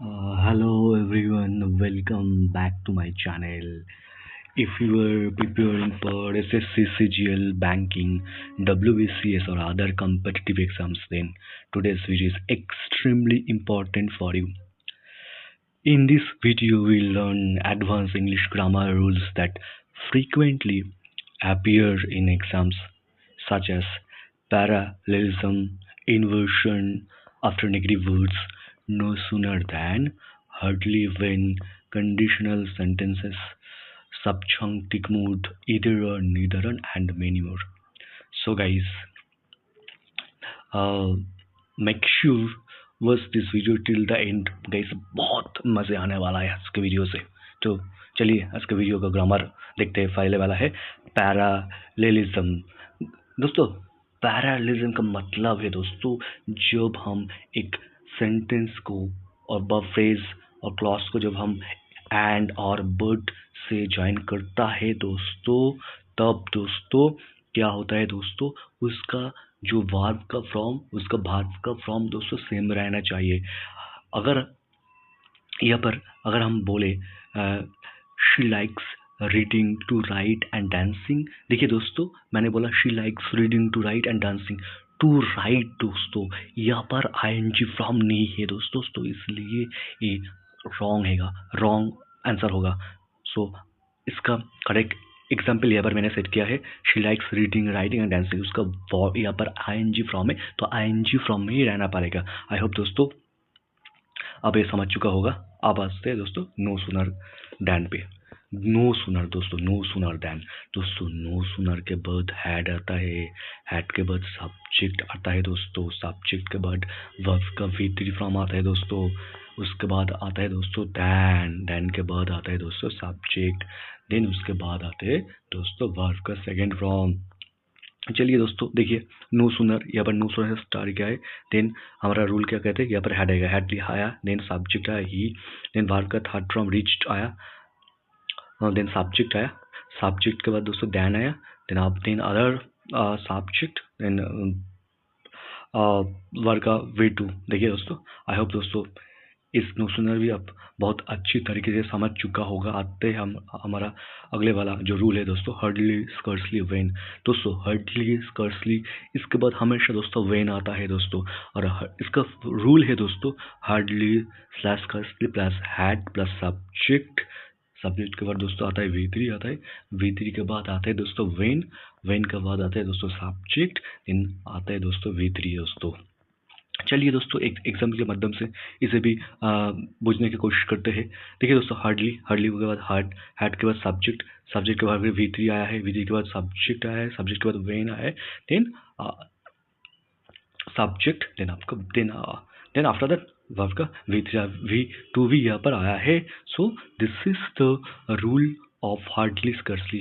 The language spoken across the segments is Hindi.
Hello everyone, welcome back to my channel. If you are preparing for SSC, CGL, banking, WBCS or other competitive exams, then today's video is extremely important for you. In this video, we'll learn advanced English grammar rules that frequently appear in exams, such as parallelism, inversion after negative words, no sooner than, hardly when, conditional sentences, subjunctive mood, either or neither and many more. So, guys, make sure watch this video till the end guys, बहुत मज़े आने वाला है आज के वीडियो से। तो चलिए आज के वीडियो का ग्रामर देखते हैं। फाइल वाला है पैरालेलिज्म। दोस्तों, पैरालेलिज्म का मतलब है दोस्तों, जब हम एक सेंटेंस को और फ्रेज और क्लॉज को जब हम एंड और बट से ज्वाइन करता है दोस्तों, तब दोस्तों क्या होता है दोस्तों, उसका जो वर्ब का फॉर्म, उसका वर्ब का फॉर्म दोस्तों सेम रहना चाहिए। अगर यहाँ पर अगर हम बोले she likes reading to write and dancing, देखिए दोस्तों मैंने बोला she likes reading to write and dancing. To write दोस्तों यहाँ पर आईएनजी फॉर्म नहीं है दोस्तों, तो इसलिए ये रॉन्ग आंसर होगा। सो इसका करेक्ट एग्जाम्पल यहाँ पर मैंने सेट किया है, she likes reading writing and dancing. उसका यहाँ पर आईएनजी फॉर्म है, तो आईएनजी फॉर्म में ही रहना पड़ेगा। आई होप दोस्तों अब ये समझ चुका होगा। अब आते हैं दोस्तों नो सुनर डैन पे। नो सुनर दोस्तों, नो सुनर डैन दोस्तों, नो सुनर के बाद हैड आता है, हैड के बाद सब्जेक्ट आता है दोस्तों, सब्जेक्ट के बाद वर्ब का V3 फॉर्म आता है दोस्तों, उसके बाद आता है दोस्तों डैन के बाद आता है दोस्तों सब्जेक्ट, देन उसके बाद आते हैं दोस्तों वर्ब का सेकेंड फॉर्म। चलिए दोस्तों देखिए, नो सुनर यहाँ पर नो सुनर स्टार क्या है, देन हमारा रूल क्या कहते हैं, यहाँ पर हैड आएगा, हैड आया, देन सब्जेक्ट आया ही, देन वर्ब का थर्ड फॉर्म रीच्ड आया, देन सब्जेक्ट आया, सब्जेक्ट के बाद दोस्तों देन आया, then other subject, then verb का V2। देखिए दोस्तों, आई होप दोस्तों इस नो सुनर भी आप बहुत अच्छी तरीके से समझ चुका होगा। आते हैं हम हमारा अगले वाला जो रूल है दोस्तों, हर्डली स्कर्सली वेन। दोस्तों हर्डली स्कर्सली, इसके बाद हमेशा दोस्तों वेन आता है दोस्तों, और इसका रूल है दोस्तों hardly slash scarcely plus had plus subject. Subject के बाद दोस्तों आता है V3 आता है, V3 के बाद आता है दोस्तों वेन के बाद आता है दोस्तों सब्जेक्ट, देन आता है दोस्तों V3 दोस्तों। चलिए दोस्तों एक एग्जाम्पल के माध्यम से इसे भी बुझने की कोशिश करते हैं। देखिए दोस्तों, हार्डली के बाद हैड के बाद सब्जेक्ट के बाद V3 आया है, V3 के बाद सब्जेक्ट आया है, सब्जेक्ट के बाद वेन आया है, then subject, then after that verb का V2 भी यहाँ पर आया है। So this is the rule of hardly scarcely.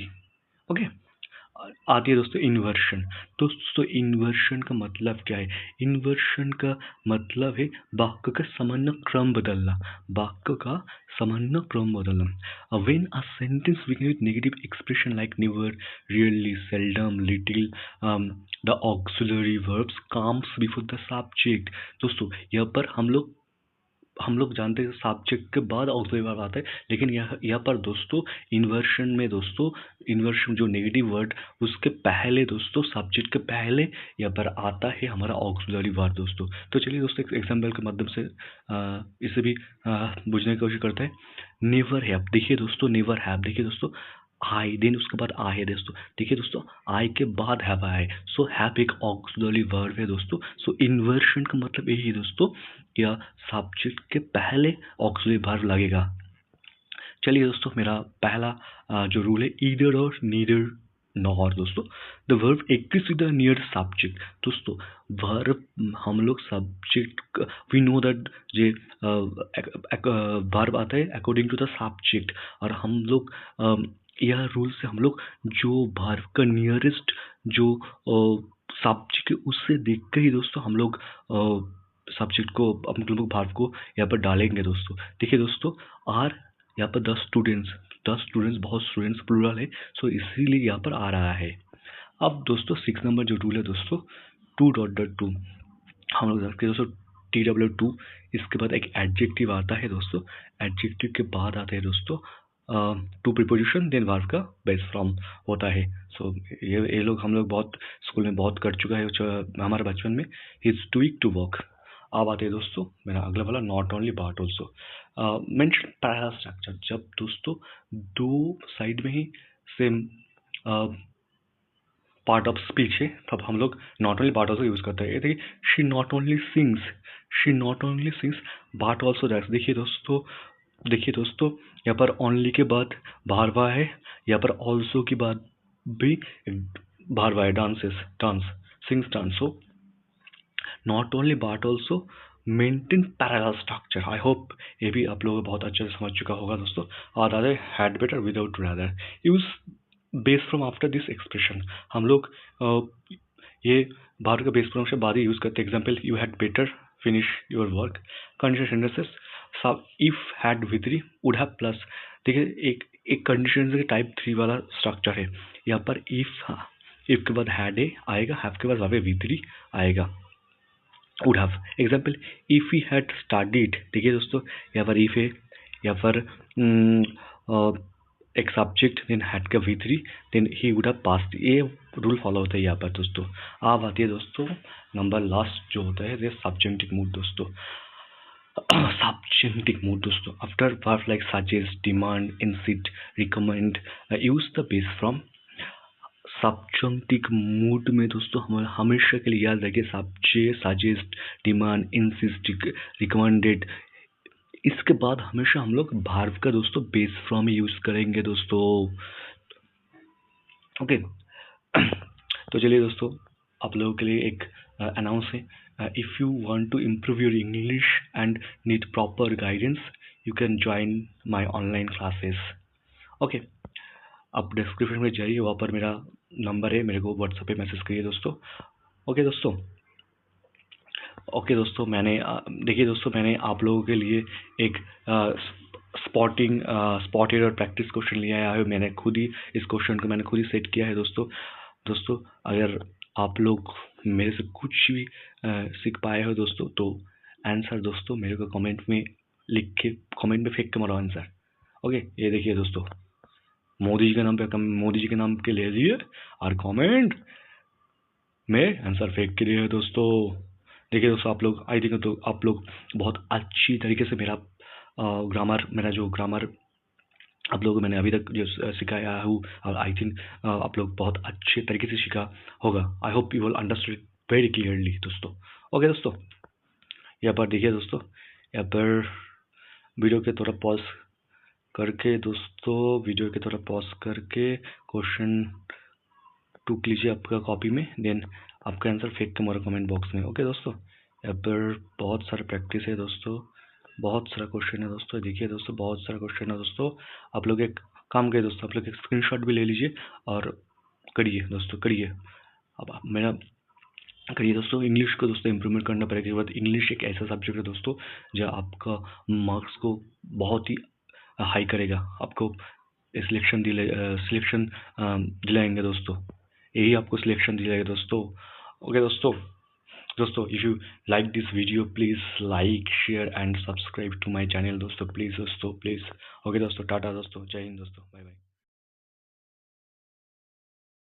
Okay, आती है दोस्तों इन्वर्शन। दोस्तों इन्वर्शन का मतलब क्या है? इन्वर्शन का मतलब है वाक्य का सामान्य क्रम बदलना, वाक्य का सामान्य क्रम बदलना। When a sentence begin with negative expression like never, rarely, seldom, little, the auxiliary verbs comes before the subject. दोस्तों यहाँ पर हम लोग जानते हैं सब्जेक्ट के बाद ऑक्सिलरी वर्ब आता है, लेकिन यहाँ पर दोस्तों इन्वर्शन में दोस्तों, इन्वर्शन जो नेगेटिव वर्ड उसके पहले दोस्तों, सब्जेक्ट के पहले यहाँ पर आता है हमारा ऑक्सिलरी वर्ब दोस्तों। तो चलिए दोस्तों एक एग्जाम्पल के माध्यम से इसे भी बुझने की कोशिश करते हैं। नेवर हैव, देखिए दोस्तों नेवर हैव, देखिए दोस्तों आई, देन उसके बाद आई है दोस्तों। देखिए दोस्तों आई के बाद हैव आया है, सो हैव एक ऑक्सिलरी वर्ब है दोस्तों। सो इन्वर्शन का मतलब यही है दोस्तों, या सब्जेक्ट के पहले ऑक्सिलरी वर्ब लगेगा। चलिए दोस्तों मेरा पहला जो रूल है ईदर और नीदर नॉर। दोस्तों the verb agrees with the near subject. दोस्तों वर्ब हम लोग subject, we know that the verb आता है अकॉर्डिंग टू द सब्जेक्ट, और हम लोग यह रूल से हम लोग जो वर्ब का नियरेस्ट जो सब्जेक्ट है उससे देख कर ही दोस्तों हम लोग सब्जेक्ट को, हम लोग वर्ब को यहाँ पर डालेंगे दोस्तों। देखिए दोस्तों आर यहाँ पर 10 स्टूडेंट्स बहुत स्टूडेंट्स प्लूरल है, सो इसीलिए यहाँ पर आ रहा है। अब दोस्तों 6 नंबर जो रूल है दोस्तों, 2.2 हम लोग देखते हैं दोस्तों, TW2, इसके बाद एक एडजेक्टिव आता है दोस्तों, एडजेक्टिव के बाद आता है दोस्तों टू प्रीपोजिशन, देन वर्ब का बेस फॉर्म होता है। सो ये लोग हम लोग बहुत स्कूल में बहुत कर चुका है हमारे बचपन में। He is doing to work. अब आते हैं दोस्तों मेरा अगला वाला, not only but also. Mention para structure, जब दोस्तों दो साइड में ही सेम पार्ट ऑफ स्पीच है तब हम लोग not only but also use करते हैं। देखिए she not only sings but also dance. देखिए दोस्तों यहाँ पर ओनली के बाद भारवा है, यहाँ पर ऑल्सो के बाद भी भारवा है, dance sings dance. So not only but also maintain parallel structure. I hope ये भी आप लोग बहुत अच्छे से समझ चुका होगा दोस्तों। और rather had better without rather use base from after this expression. हम लोग ये भारत का बेस फ्रॉम से बाद ही यूज करते हैं। Example, you had better finish your work. Condition sentences, सब if had V3 would have plus. देखिए एक कंडीशन के टाइप 3 वाला स्ट्रक्चर है। यहाँ पर इफ के बाद हैड ए आएगा, हैव के बाद वहाँ पे V3 आएगा, would have. Example, if he had studied. देखिए दोस्तों यहाँ पर इफ है, यहाँ पर एक सब्जेक्ट देन हैड का V3 then he would have passed. ये रूल फॉलो होता है यहाँ पर दोस्तों। अब आती है दोस्तों नंबर लास्ट जो होता है सब्जेक्टिव मूड दोस्तों। सब्जेक्टिव मूड दोस्तों, after verb like suggest, demand, insist, recommend, use the base from. Subjective mood में दोस्तों हम हमेशा के लिए याद रखिए सजेस्ट, डिमांड, इंसिस्ट, रिकमेंडेड, इसके बाद हमेशा हम लोग वर्ब का दोस्तों बेस फ्रॉम यूज करेंगे दोस्तों। ओके तो चलिए दोस्तों आप लोगों के लिए एक अनाउंस है। If you want to improve your English and need proper guidance, you can join my online classes. Okay, आप डिस्क्रिप्शन में जाइए, वहाँ पर मेरा नंबर है, मेरे को व्हाट्सएप पे मैसेज करिए दोस्तों। ओके दोस्तों मैंने देखिए दोस्तों मैंने आप लोगों के लिए एक स्पॉटेड और प्रैक्टिस क्वेश्चन लिया है। मैंने खुद ही इस क्वेश्चन को मैंने खुद ही सेट किया है दोस्तों अगर आप लोग मेरे से कुछ भी सीख पाए हो दोस्तों तो आंसर दोस्तों मेरे को कमेंट में लिख के कमेंट में फेंक के मारो आंसर। ओके, ये देखिए दोस्तों मोदी जी के नाम पे ले लिए और कमेंट में आंसर फेंक के लिए दोस्तों। देखिए दोस्तों आप लोग आई थिंक तो आप लोग बहुत अच्छी तरीके से मेरा ग्रामर आप लोगों को मैंने अभी तक जो सिखाया हूँ, और आई थिंक आप लोग बहुत अच्छे तरीके से सीखा होगा। I hope you will understand very clearly दोस्तों। ओके दोस्तों, यहाँ पर देखिए दोस्तों, यहाँ पर वीडियो के थोड़ा पॉज करके क्वेश्चन टूक लीजिए आपका कॉपी में, देन आपका आंसर फेंक के मारो कमेंट बॉक्स में। ओके दोस्तों, यहाँ पर बहुत सारा प्रैक्टिस है दोस्तों, बहुत सारा क्वेश्चन है दोस्तों। देखिए दोस्तों बहुत सारा क्वेश्चन है दोस्तों। आप लोग एक काम करिए दोस्तों, आप लोग एक स्क्रीनशॉट भी ले लीजिए और करिए दोस्तों, करिए। अब मेरा करिए दोस्तों। इंग्लिश को दोस्तों इम्प्रूवमेंट करना पड़ेगा। इंग्लिश एक ऐसा सब्जेक्ट है दोस्तों जो आपका मार्क्स को बहुत ही हाई करेगा, आपको सिलेक्शन दिलाएंगे दोस्तों, यही आपको सिलेक्शन दिलाएगा दोस्तों। ओके दोस्तों if you like this video please like, share and subscribe to my channel दोस्तों, प्लीज़ दोस्तों प्लीज़। ओके दोस्तों, टाटा दोस्तों, जय हिंद दोस्तों, बाय बाय।